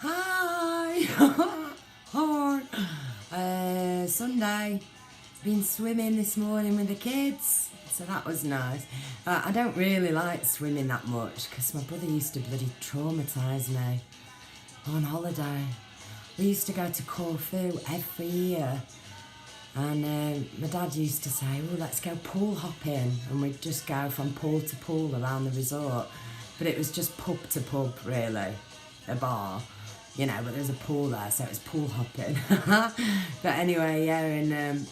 Hi! Hi! Sunday. Been swimming this morning with the kids, so that was nice. I don't really like swimming that much because my brother used to bloody traumatise me on holiday. We used to go to Corfu every year, and my dad used to say, oh, let's go pool hopping, and we'd just go from pool to pool around the resort. But it was just pub to pub, really, a bar, you know, but there was a pool there, so it was pool hopping. But anyway, yeah, and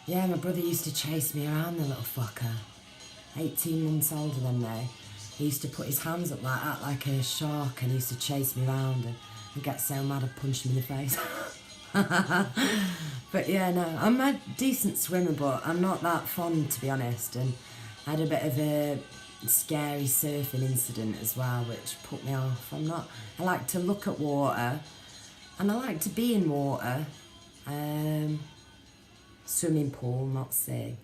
yeah, my brother used to chase me around, the little fucker, 18 months older than me. He used to put his hands up like that, like a shark, and he used to chase me around, and I'd get so mad I'd punch him in the face. But yeah, no, I'm a decent swimmer, but I'm not that fond, to be honest, and I had a bit of a scary surfing incident as well, which put me off. I like to look at water, and I like to be in water, swimming pool, not sea,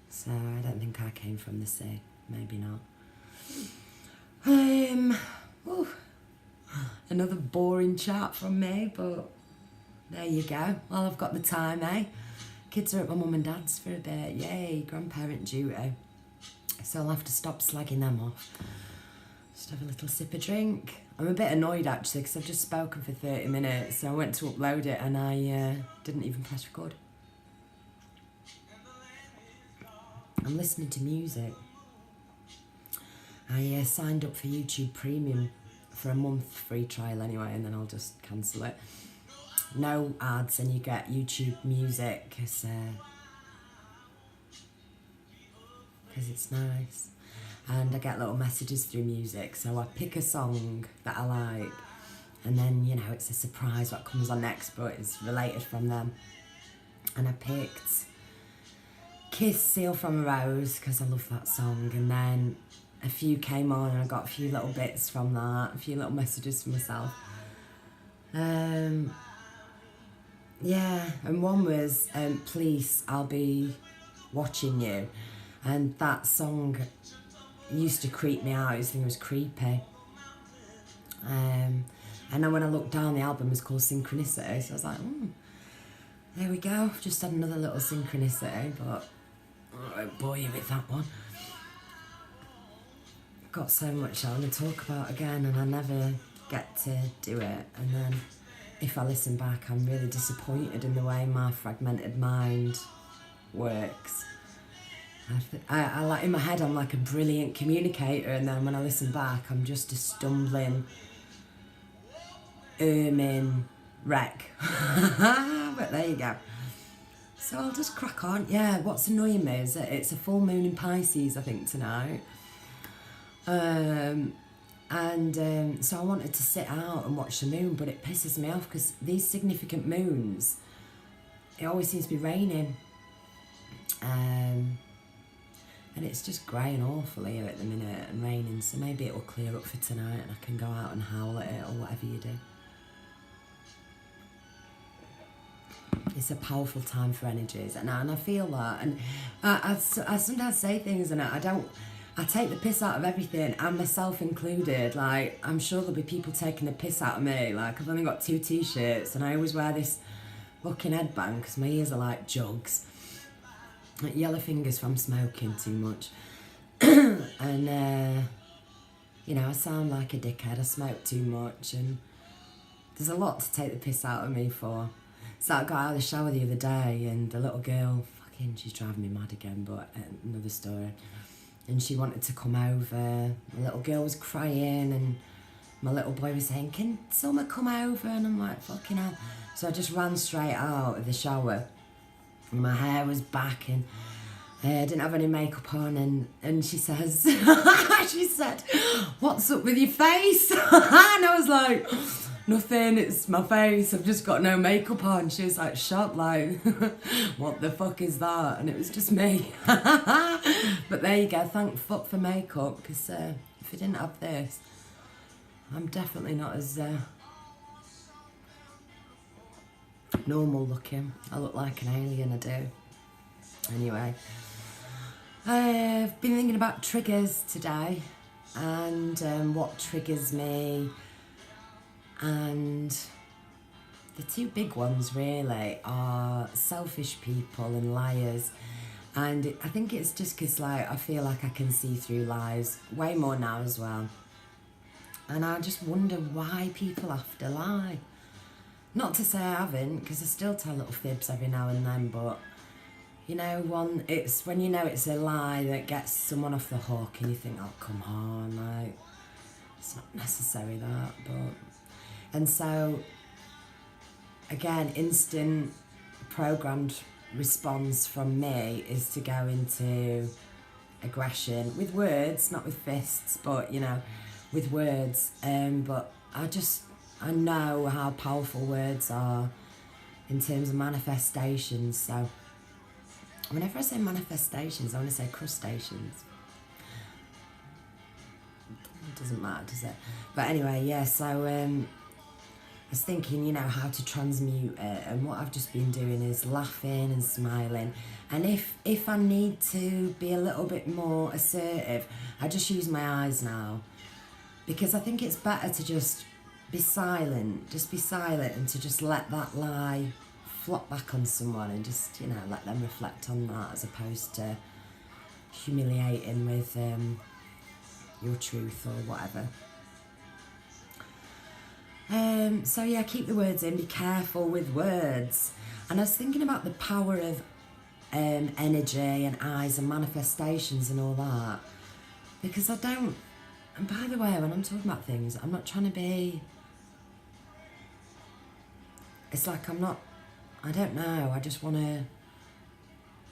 so I don't think I came from the sea, maybe not. Another boring chat from me, but there you go. Well, I've got the time, eh? Kids are at my mum and dad's for a bit. Yay, grandparent duty. So I'll have to stop slagging them off. Just have a little sip of drink. I'm a bit annoyed actually because I've just spoken for 30 minutes. So I went to upload it and I didn't even press record. I'm listening to music. I signed up for YouTube Premium for a month free trial anyway, and then I'll just cancel it. No ads, and you get YouTube Music because it's nice. And I get little messages through music, so I pick a song that I like, and then, you know, it's a surprise what comes on next, but it's related from them. And I picked Kiss Seal from a Rose because I love that song, and then a few came on and I got a few little bits from that, a few little messages for myself. Yeah, and one was Please, I'll Be Watching You, and that song used to creep me out. I used to think it was creepy. And then when I looked down, the album was called Synchronicity, so I was like, there we go, just had another little synchronicity, but I won't bore you with that one. Got so much I want to talk about again, and I never get to do it, and then if I listen back I'm really disappointed in the way my fragmented mind works. I like, in my head I'm like a brilliant communicator, and then when I listen back I'm just a stumbling ermine wreck. But there you go. So I'll just crack on. Yeah, what's annoying me is that it's a full moon in Pisces, I think, tonight. So I wanted to sit out and watch the moon, but it pisses me off because these significant moons, it always seems to be raining. And it's just grey and awful here at the minute and raining, so maybe it will clear up for tonight and I can go out and howl at it or whatever you do. It's a powerful time for energies, and I feel that, and I sometimes say things and I take the piss out of everything, and myself included. Like, I'm sure there'll be people taking the piss out of me. Like, I've only got 2 t-shirts, and I always wear this fucking headband because my ears are like jugs. Like yellow fingers from smoking too much. And, you know, I sound like a dickhead. I smoke too much, and there's a lot to take the piss out of me for. So I got out of the shower the other day, and the little girl, fucking, she's driving me mad again, but another story. And she wanted to come over. The little girl was crying, and my little boy was saying, can Summer come over? And I'm like, fucking hell. So I just ran straight out of the shower. And my hair was back, and I didn't have any makeup on. And she says, she said, what's up with your face? And I was like, nothing, it's my face, I've just got no makeup on. She was like shocked, like, what the fuck is that? And it was just me. But there you go, thank fuck for makeup, because if I didn't have this, I'm definitely not as normal looking. I look like an alien, I do. Anyway, I've been thinking about triggers today. and what triggers me. And the two big ones really are selfish people and liars. And I think it's just because like I feel like I can see through lies way more now as well. And I just wonder why people have to lie. Not to say I haven't, because I still tell little fibs every now and then, but you know, it's when you know it's a lie that gets someone off the hook and you think, oh, come on, like, it's not necessary that, but... And so, again, instant programmed response from me is to go into aggression with words, not with fists, but, you know, with words. But I know how powerful words are in terms of manifestations, so whenever I say manifestations, I want to say crustaceans. It doesn't matter, does it? But anyway, yeah, so I was thinking, you know, how to transmute it, and what I've just been doing is laughing and smiling. And if I need to be a little bit more assertive, I just use my eyes now, because I think it's better to just be silent, and to just let that lie flop back on someone and just, you know, let them reflect on that, as opposed to humiliating with your truth or whatever. So yeah, keep the words in, be careful with words. And I was thinking about the power of energy and eyes and manifestations and all that, because I don't, and by the way, when I'm talking about things, I'm not trying to be, it's like I don't know, I just want to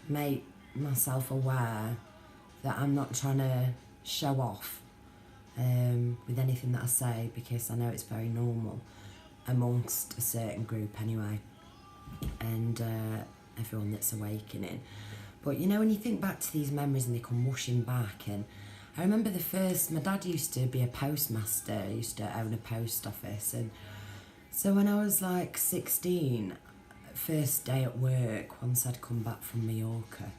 make myself aware that I'm not trying to show off with anything that I say, because I know it's very normal amongst a certain group anyway, and everyone that's awakening. But you know, when you think back to these memories and they come whooshing back, and I remember my dad used to be a postmaster, he used to own a post office, and so when I was like 16, first day at work, once I'd come back from Mallorca,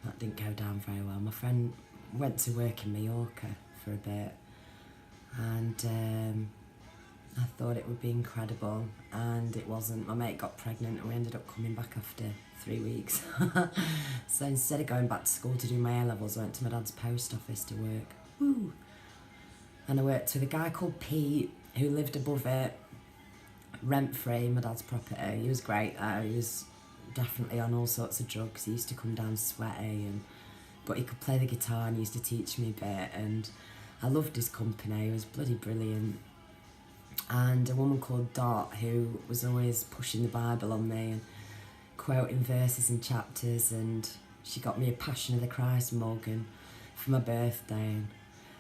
that didn't go down very well. My friend went to work in Mallorca for a bit, and I thought it would be incredible, and it wasn't. My mate got pregnant and we ended up coming back after 3 weeks. So instead of going back to school to do my A-levels, I went to my dad's post office to work. Woo! And I worked with a guy called Pete, who lived above it, rent-free, my dad's property. He was great though. He was definitely on all sorts of drugs. He used to come down sweaty, but he could play the guitar and he used to teach me a bit, and I loved his company. He was bloody brilliant. And a woman called Dot, who was always pushing the Bible on me and quoting verses and chapters, and she got me a Passion of the Christ mug for my birthday. And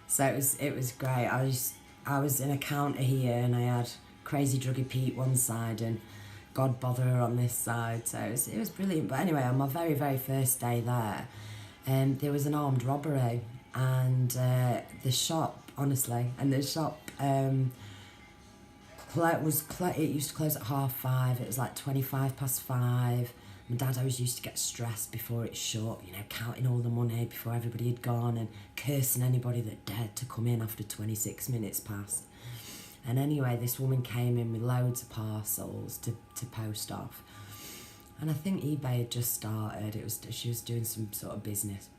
so it was great. I was in a counter here, and I had Crazy Druggy Pete one side and God Botherer on this side, so it was brilliant. But anyway, on my very, very first day there, there was an armed robbery, and the shop, honestly, it used to close at 5:30. It was like 5:25. My dad always used to get stressed before it shut, you know, counting all the money before everybody had gone and cursing anybody that dared to come in after 26 minutes passed. And anyway, this woman came in with loads of parcels to post off. And I think eBay had just started. She was doing some sort of business.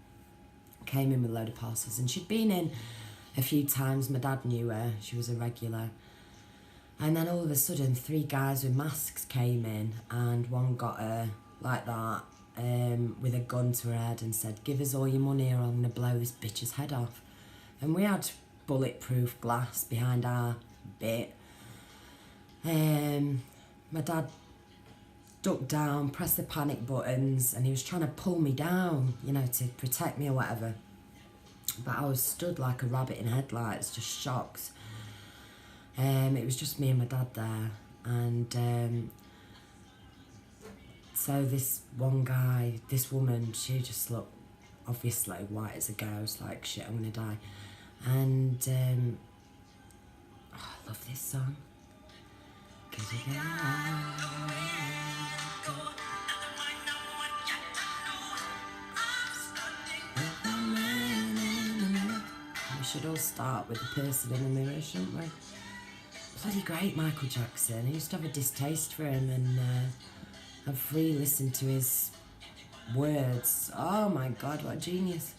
Came in with a load of parcels, and she'd been in a few times. My dad knew her. She was a regular. And then all of a sudden, 3 guys with masks came in, and one got her like that, with a gun to her head, and said, "Give us all your money or I'm going to blow this bitch's head off." And we had bulletproof glass behind our bit. My dad ducked down, pressed the panic buttons, and he was trying to pull me down, you know, to protect me or whatever. But I was stood like a rabbit in headlights, just shocked. It was just me and my dad there, and so this woman, she just looked obviously white as a ghost, like, shit, I'm gonna die. And I love this song. should all start with the person in the mirror, shouldn't we? Bloody great, Michael Jackson. I used to have a distaste for him, and I've free listened to his words. Oh my God, what a genius.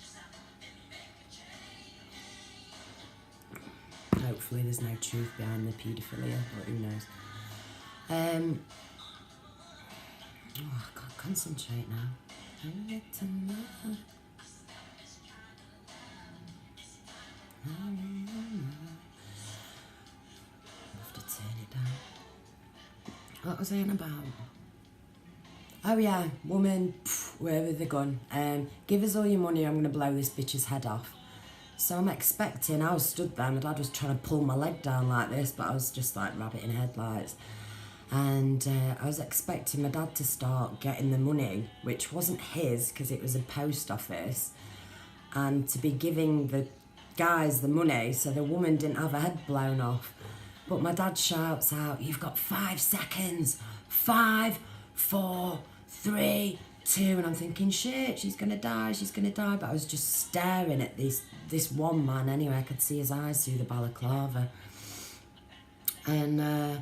Hopefully there's no truth behind the paedophilia, but who knows. I can't concentrate now. I have to turn it down. What was I on about? Oh yeah, woman, wherever they're gone. Give us all your money, I'm going to blow this bitch's head off. So I'm expecting, I was stood there, my dad was trying to pull my leg down like this, but I was just like rabbit in headlights. And I was expecting my dad to start getting the money, which wasn't his, because it was a post office, and to be giving the guys the money so the woman didn't have her head blown off. But my dad shouts out, "You've got 5 seconds. 5, 4, 3, 2, and I'm thinking, shit, she's gonna die, but I was just staring at this one man anyway. I could see his eyes through the balaclava. And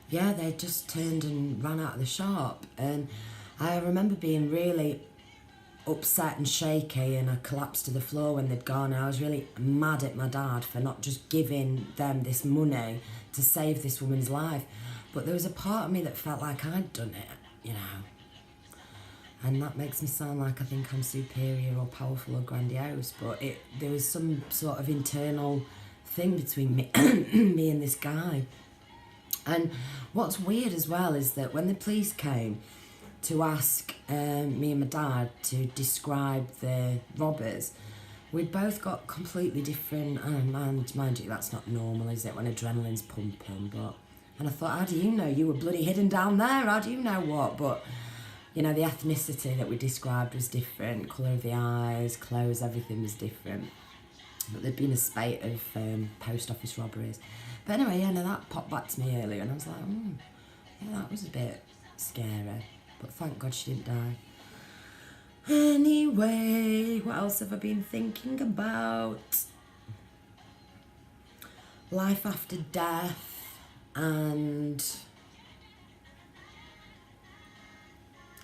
yeah, they just turned and ran out of the shop, and I remember being really upset and shaky, and I collapsed to the floor when they'd gone. I was really mad at my dad for not just giving them this money to save this woman's life. But there was a part of me that felt like I'd done it, you know. And that makes me sound like I think I'm superior or powerful or grandiose, but there was some sort of internal thing between me, me and this guy. And what's weird as well is that when the police came to ask me and my dad to describe the robbers, we'd both got completely different, mind you, that's not normal, is it, when adrenaline's pumping, but, and I thought, how do you know? You were bloody hidden down there, how do you know what? But, you know, the ethnicity that we described was different, colour of the eyes, clothes, everything was different. But there'd been a spate of post office robberies. But anyway, yeah, no, that popped back to me earlier, and I was like, yeah, that was a bit scary. But thank God she didn't die. Anyway, what else have I been thinking about? Life after death and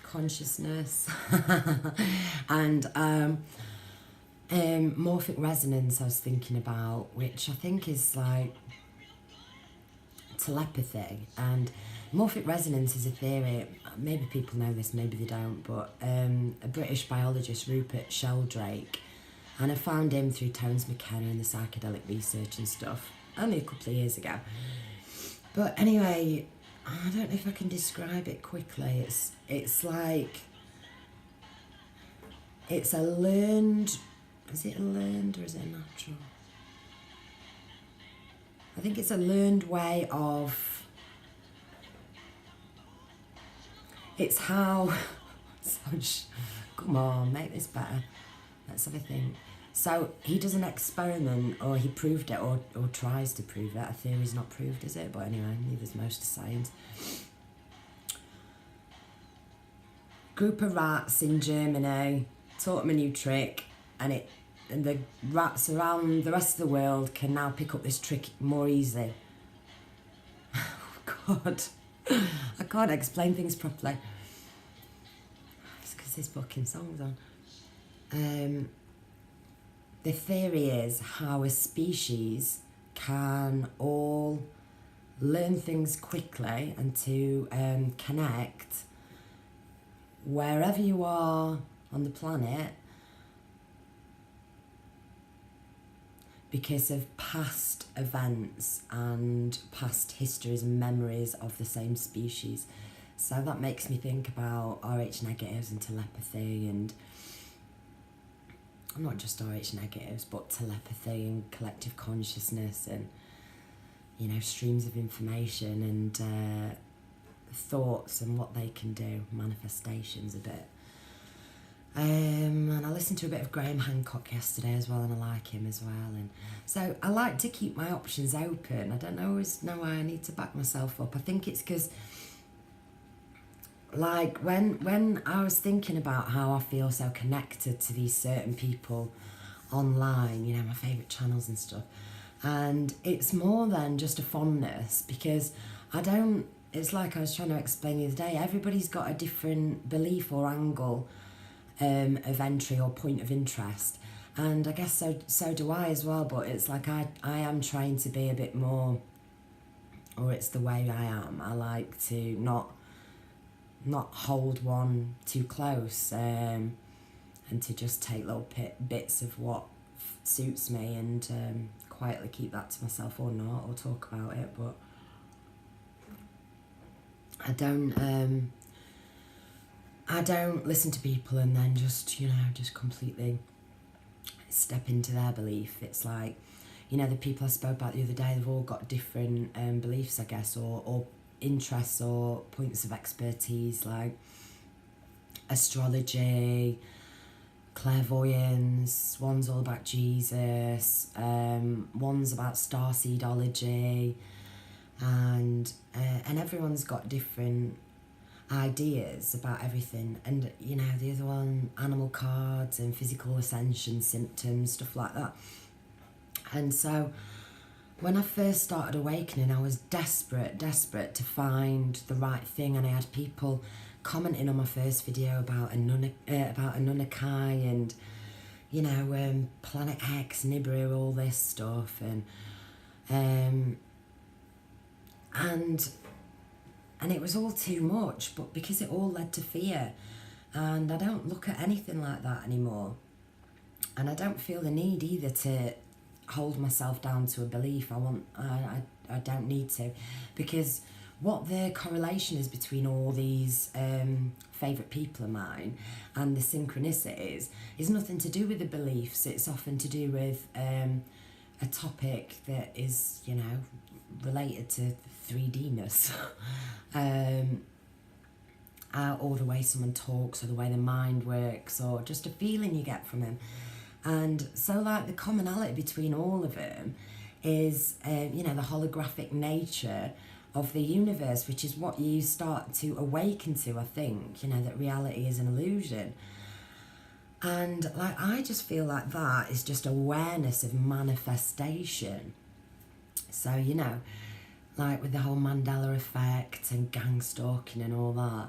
consciousness and morphic resonance I was thinking about, which I think is like telepathy. And morphic resonance is a theory, maybe people know this, maybe they don't, but a British biologist, Rupert Sheldrake, and I found him through Terence McKenna and the psychedelic research and stuff, only a couple of years ago. But anyway, I don't know if I can describe it quickly. It's like, it's a learned, is it a learned or is it a natural? I think it's a learned way of, it's how, come on, make this better. Let's have a think. So he does an experiment, or he proved it, or tries to prove it. A theory's not proved, is it? But anyway, neither's most of science. Group of rats in Germany taught them a new trick, and the rats around the rest of the world can now pick up this trick more easily. Oh God, I can't explain things properly. It's because this fucking song's on. The theory is how a species can all learn things quickly and to connect wherever you are on the planet because of past events and past histories and memories of the same species. So that makes me think about Rh negatives and telepathy, and not just Rh negatives, but telepathy and collective consciousness, and, you know, streams of information and thoughts and what they can do, manifestations a bit. And I listened to a bit of Graham Hancock yesterday as well, and I like him as well. And so I like to keep my options open. I don't always know why I need to back myself up. I think it's because, like, when I was thinking about how I feel so connected to these certain people, online, you know, my favourite channels and stuff. And it's more than just a fondness, because it's like I was trying to explain the other day, everybody's got a different belief or angle of entry or point of interest. And I guess so do I as well, but it's like I am trying to be a bit more, or it's the way I am. I like to not hold one too close, and to just take little bits of what suits me, and quietly keep that to myself, or not, or talk about it. But I don't listen to people and then just, you know, just completely step into their belief. It's like, you know, the people I spoke about the other day, they've all got different beliefs, I guess, or interests or points of expertise, like astrology, clairvoyance, one's all about Jesus, one's about starseedology, and everyone's got different ideas about everything. And, you know, the other one, animal cards and physical ascension symptoms, stuff like that. And so when I first started awakening, I was desperate to find the right thing, and I had people commenting on my first video about Anunnaki and, you know, Planet X, Nibiru, all this stuff, and it was all too much, but because it all led to fear, and I don't look at anything like that anymore, and I don't feel the need either to hold myself down to a belief. I don't need to, because what the correlation is between all these favourite people of mine and the synchronicities is nothing to do with the beliefs. It's often to do with a topic that is, you know, related to 3D-ness, or the way someone talks, or the way the mind works, or just a feeling you get from them. And so, like, the commonality between all of them is, you know, the holographic nature of the universe, which is what you start to awaken to, I think, you know, that reality is an illusion. And, like, I just feel like that is just awareness of manifestation. So, you know, like with the whole Mandela effect and gang stalking and all that,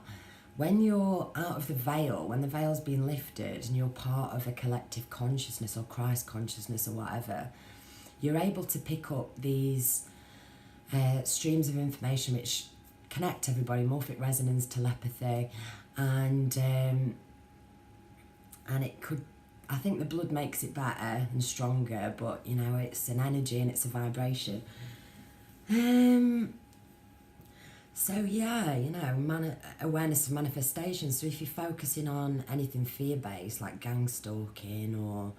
when you're out of the veil, when the veil's been lifted and you're part of a collective consciousness or Christ consciousness or whatever, you're able to pick up these streams of information which connect everybody, morphic resonance, telepathy, and it could, I think the blood makes it better and stronger, but, you know, it's an energy and it's a vibration. So yeah, you know, awareness of manifestation. So if you're focusing on anything fear-based, like gang stalking, or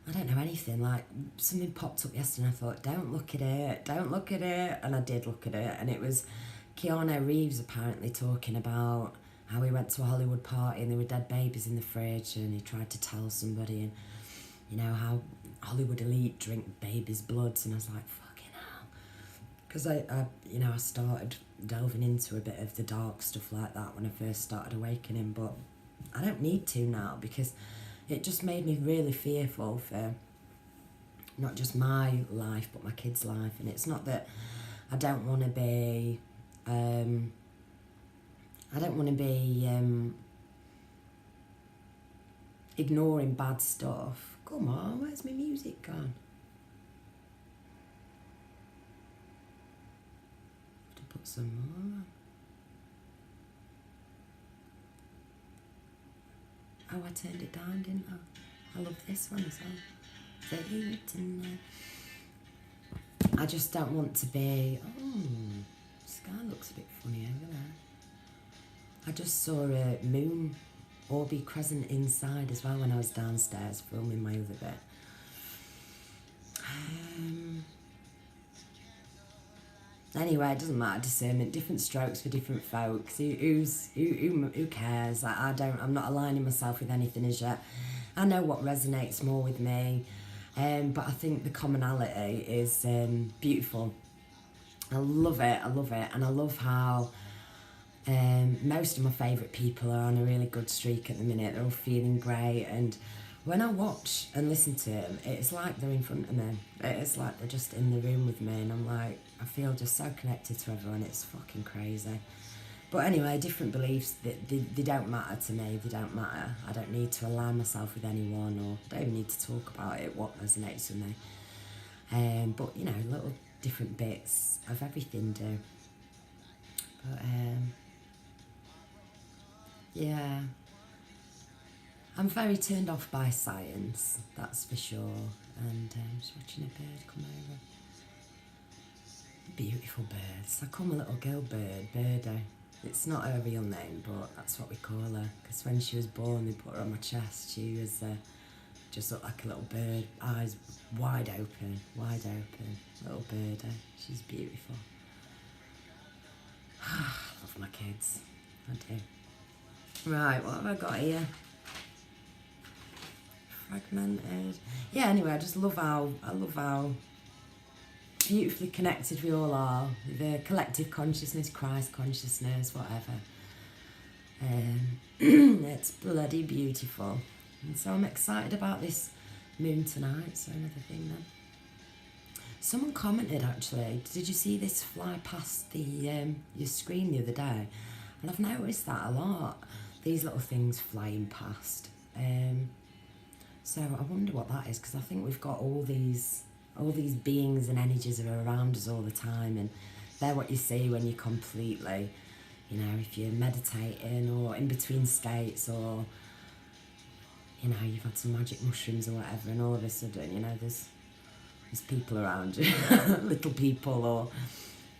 I don't know, anything, like something popped up yesterday and I thought, don't look at it, and I did look at it, and it was Keanu Reeves apparently talking about how he went to a Hollywood party and there were dead babies in the fridge, and he tried to tell somebody, and, you know, how Hollywood elite drink babies' bloods, and I was like, fucking hell. Because I started delving into a bit of the dark stuff like that when I first started awakening, but I don't need to now, because it just made me really fearful for not just my life but my kids' life. And it's not that I don't want to be ignoring bad stuff. Come on, where's my music gone? Put some more on. Oh, I turned it down, didn't I? I love this one as well. I just don't want to be... Oh, the sky looks a bit funny over there. I just saw a moon orby crescent inside as well when I was downstairs filming my other bit. Anyway, it doesn't matter, discernment, different strokes for different folks. Who cares? I'm not aligning myself with anything as yet. I know what resonates more with me, but I think the commonality is beautiful. I love it, and I love how most of my favourite people are on a really good streak at the minute. They're all feeling great, and when I watch and listen to them, it's like they're in front of me. It's like they're just in the room with me, and I'm like, I feel just so connected to everyone. It's fucking crazy. But anyway, different beliefs, they don't matter to me. They don't matter. I don't need to align myself with anyone, or don't even need to talk about it, what resonates with me. But, you know, little different bits of everything do. But, yeah. I'm very turned off by science, that's for sure. And just watching a bird come over. Beautiful birds. I call my little girl Birdie. It's not her real name, but that's what we call her. Because when she was born, they put her on my chest. She was just looked like a little bird, eyes wide open, little birdie. She's beautiful. I love my kids. I do. Right, what have I got here? Fragmented. Yeah, anyway, I love how beautifully connected we all are. The collective consciousness, Christ consciousness, whatever. It's bloody beautiful. And so I'm excited about this moon tonight. So another thing then. Someone commented actually, did you see this fly past your screen the other day? And I've noticed that a lot. These little things flying past. So I wonder what that is, because I think we've got all these beings and energies that are around us all the time, and they're what you see when you're completely, you know, if you're meditating or in between states, or, you know, you've had some magic mushrooms or whatever, and all of a sudden, you know, there's people around you, little people, or,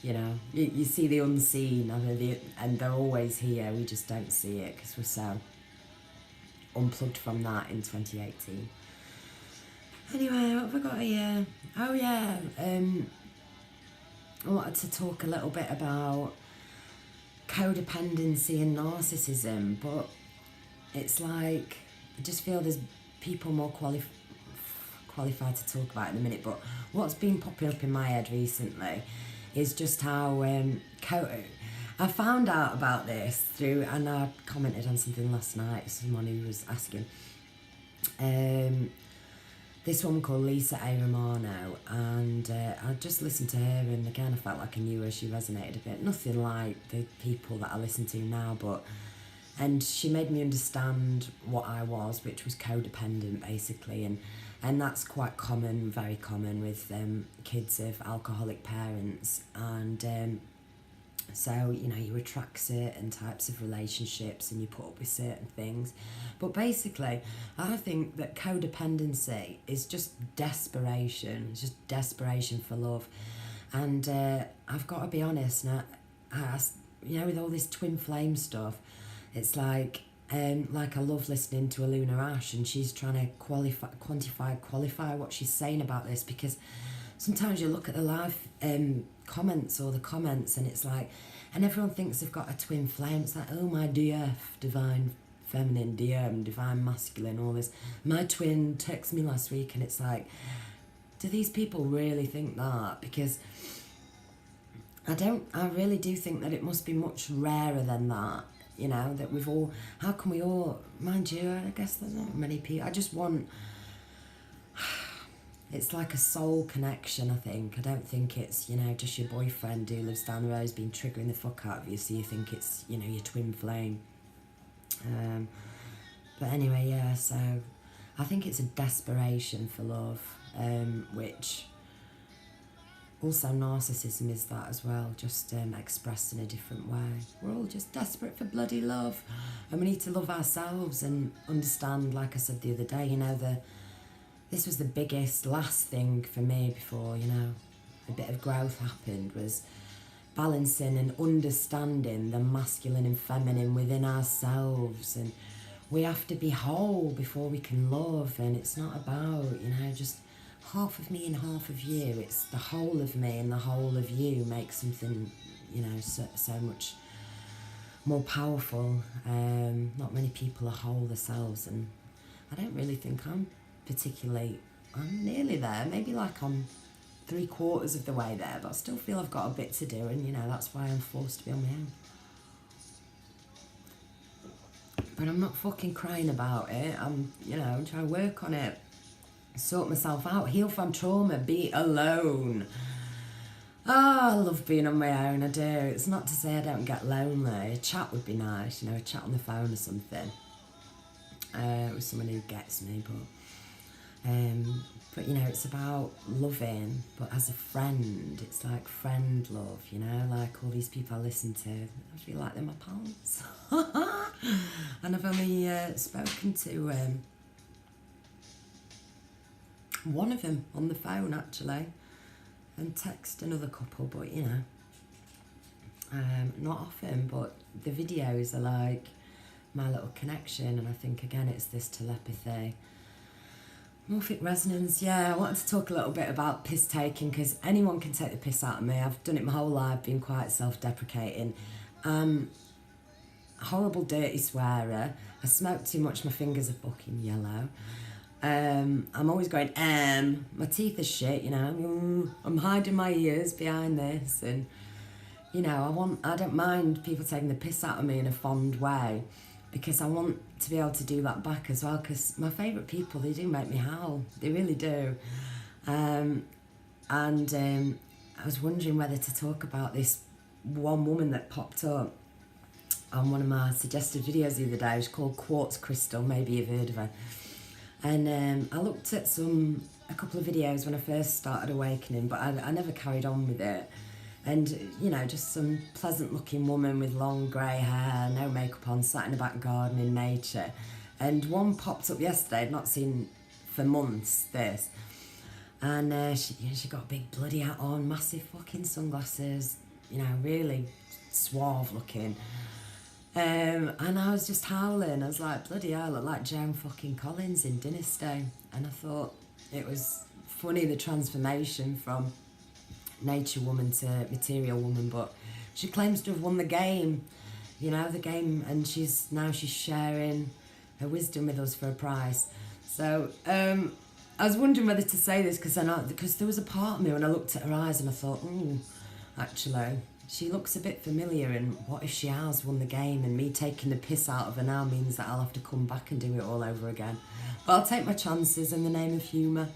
you know, you see the unseen, and they're always here, we just don't see it because we're so unplugged from that in 2018. Anyway, what have I got here? Oh yeah, I wanted to talk a little bit about codependency and narcissism, but it's like, I just feel there's people more qualified to talk about it in a minute, but what's been popping up in my head recently is just how I found out about this through, and I commented on something last night, someone who was asking, this woman called Lisa A. Romano, and I just listened to her, and again I felt like I knew her. She resonated a bit, nothing like the people that I listen to now, and she made me understand what I was, which was codependent basically, and that's quite common, very common with kids of alcoholic parents, and so, you know, you attract certain types of relationships and you put up with certain things. But basically, I think that codependency is just desperation. It's just desperation for love. And I've got to be honest, now, you know, with all this twin flame stuff, it's like I love listening to Aluna Ash, and she's trying to qualify what she's saying about this, because sometimes you look at the live comments or the comments, and it's like, and everyone thinks they've got a twin flame. It's like, oh, my DF, divine feminine, DM, divine masculine, all this. My twin texted me last week, and it's like, do these people really think that? Because I really do think that it must be much rarer than that, you know, that we've all, how can we all, mind you, I guess there's not many people, I just want, it's like a soul connection, I think. I don't think it's, you know, just your boyfriend who lives down the road has been triggering the fuck out of you, so you think it's, you know, your twin flame. But anyway, yeah, so I think it's a desperation for love, which also narcissism is that as well, just expressed in a different way. We're all just desperate for bloody love, and we need to love ourselves and understand, like I said the other day, you know, this was the biggest last thing for me before, you know, a bit of growth happened, was balancing and understanding the masculine and feminine within ourselves. And we have to be whole before we can love, and it's not about, you know, just half of me and half of you. It's the whole of me and the whole of you makes something, you know, so much more powerful. Not many people are whole themselves, and I don't really think I'm nearly there, maybe like I'm 3/4 of the way there, but I still feel I've got a bit to do, and you know, that's why I'm forced to be on my own. But I'm not fucking crying about it. I'm, you know, I'm trying to work on it, sort myself out, heal from trauma, be alone. Oh, I love being on my own, I do. It's not to say I don't get lonely. A chat would be nice, you know, a chat on the phone or something. With someone who gets me, but you know, it's about loving, but as a friend, it's like friend love, you know, like all these people I listen to, I feel like they're my pals. And I've only spoken to one of them on the phone, actually, and text another couple, but you know, not often, but the videos are like my little connection, and I think again it's this telepathy. Morphic resonance, yeah, I wanted to talk a little bit about piss taking, because anyone can take the piss out of me. I've done it my whole life, been quite self-deprecating. Horrible dirty swearer. I smoke too much, my fingers are fucking yellow. I'm always going, my teeth are shit, you know, I'm hiding my ears behind this, and you know, I don't mind people taking the piss out of me in a fond way, because I want to be able to do that back as well, because my favourite people, they do make me howl, they really do. I was wondering whether to talk about this one woman that popped up on one of my suggested videos the other day. It was called Quartz Crystal, maybe you've heard of her. And I looked at a couple of videos when I first started awakening, but I never carried on with it. And, you know, just some pleasant looking woman with long grey hair, no makeup on, sat in a back garden in nature. And one popped up yesterday, I'd not seen for months this. And she got a big bloody hat on, massive fucking sunglasses, you know, really suave looking. And I was just howling. I was like, bloody hell, I look like Joan fucking Collins in Dynasty. And I thought it was funny, the transformation from nature woman to material woman, but she claims to have won the game, you know, the game, and she's sharing her wisdom with us for a prize. So I was wondering whether to say this, because there was a part of me when I looked at her eyes and I thought, actually, she looks a bit familiar, and what if she has won the game, and me taking the piss out of her now means that I'll have to come back and do it all over again. But I'll take my chances in the name of humour.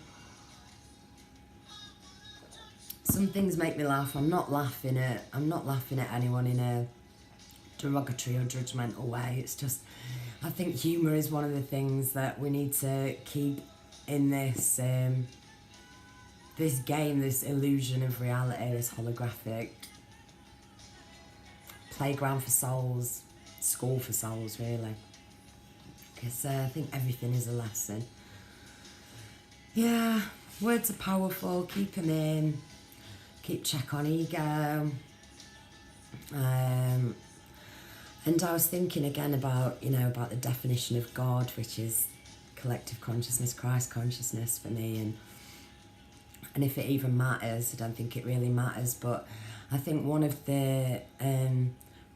Some things make me laugh. I'm not laughing at anyone in a derogatory or judgmental way. It's just, I think humour is one of the things that we need to keep in this this game, this illusion of reality, this holographic playground for souls, school for souls, really. Because I think everything is a lesson. Yeah, words are powerful. Keep them in. Keep check on ego. And I was thinking again about, you know, about the definition of God, which is collective consciousness, Christ consciousness for me, and if it even matters. I don't think it really matters, but I think one of the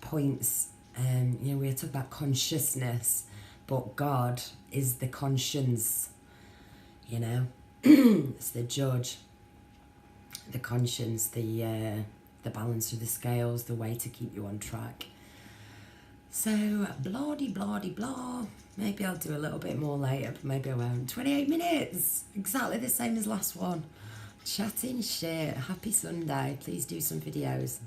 points, you know, we talk about consciousness, but God is the conscience, you know. It's the judge, the conscience, the balance of the scales, the way to keep you on track. So, blah-de-blah-de-blah. Maybe I'll do a little bit more later, but maybe I won't. 28 minutes! Exactly the same as last one. Chatting shit. Happy Sunday. Please do some videos.